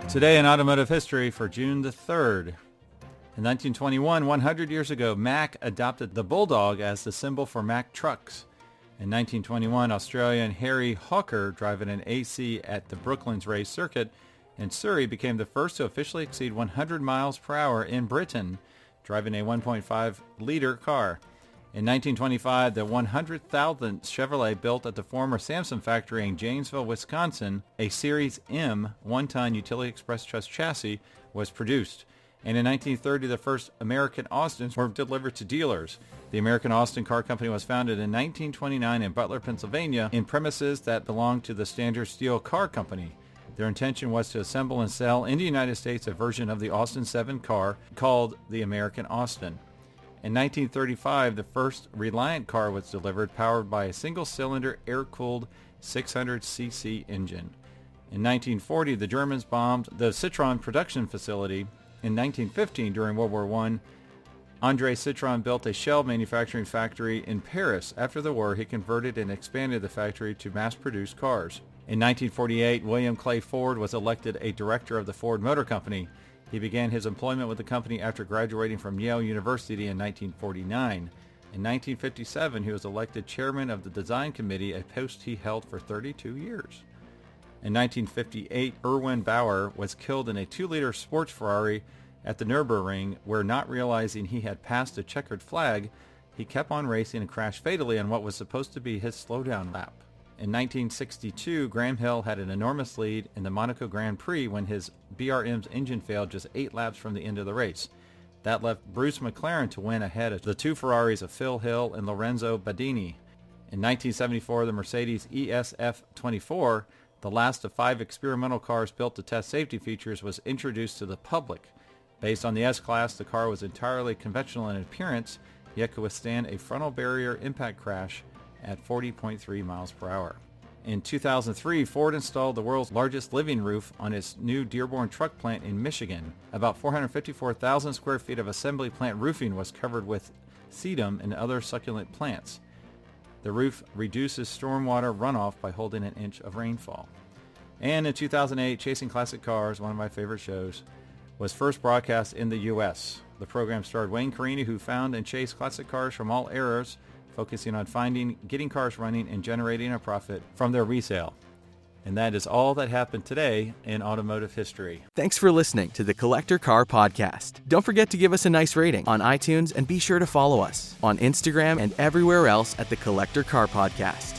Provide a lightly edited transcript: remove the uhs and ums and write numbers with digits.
Today in automotive history for June the 3rd. In 1921, 100 years ago, Mack adopted the Bulldog as the symbol for Mack trucks. In 1921, Australian Harry Hawker, driving an AC at the Brooklands race circuit in Surrey, became the first to officially exceed 100 miles per hour in Britain, driving a 1.5-liter car. In 1925, the 100,000th Chevrolet built at the former Samson factory in Janesville, Wisconsin, a Series M one-ton utility express truss chassis, was produced. And in 1930, the first American Austins were delivered to dealers. The American Austin Car Company was founded in 1929 in Butler, Pennsylvania, in premises that belonged to the Standard Steel Car Company. Their intention was to assemble and sell in the United States a version of the Austin 7 car called the American Austin. In 1935, the first Reliant car was delivered, powered by a single-cylinder, air-cooled 600cc engine. In 1940, the Germans bombed the Citroën production facility. In 1915, during World War I, André Citroën built a shell manufacturing factory in Paris. After the war, he converted and expanded the factory to mass-produce cars. In 1948, William Clay Ford was elected a director of the Ford Motor Company. He began his employment with the company after graduating from Yale University in 1949. In 1957, he was elected chairman of the design committee, a post he held for 32 years. In 1958, Erwin Bauer was killed in a 2-liter sports Ferrari at the Nürburgring, where, not realizing he had passed a checkered flag, he kept on racing and crashed fatally on what was supposed to be his slowdown lap. In 1962, Graham Hill had an enormous lead in the Monaco Grand Prix when his BRM's engine failed just 8 laps from the end of the race. That left Bruce McLaren to win ahead of the 2 Ferraris of Phil Hill and Lorenzo Badini. In 1974, the Mercedes ESF-24, the last of 5 experimental cars built to test safety features, was introduced to the public. Based on the S-Class, the car was entirely conventional in appearance, yet could withstand a frontal barrier impact crash at 40.3 miles per hour. In 2003, Ford installed the world's largest living roof on its new Dearborn truck plant in Michigan. About 454,000 square feet of assembly plant roofing was covered with sedum and other succulent plants. The roof reduces stormwater runoff by holding an inch of rainfall. And in 2008, Chasing Classic Cars, one of my favorite shows, was first broadcast in the U.S. The program starred Wayne Carini, who found and chased classic cars from all eras, focusing on finding, getting cars running, and generating a profit from their resale. And that is all that happened today in automotive history. Thanks for listening to the Collector Car Podcast. Don't forget to give us a nice rating on iTunes and be sure to follow us on Instagram and everywhere else at the Collector Car Podcast.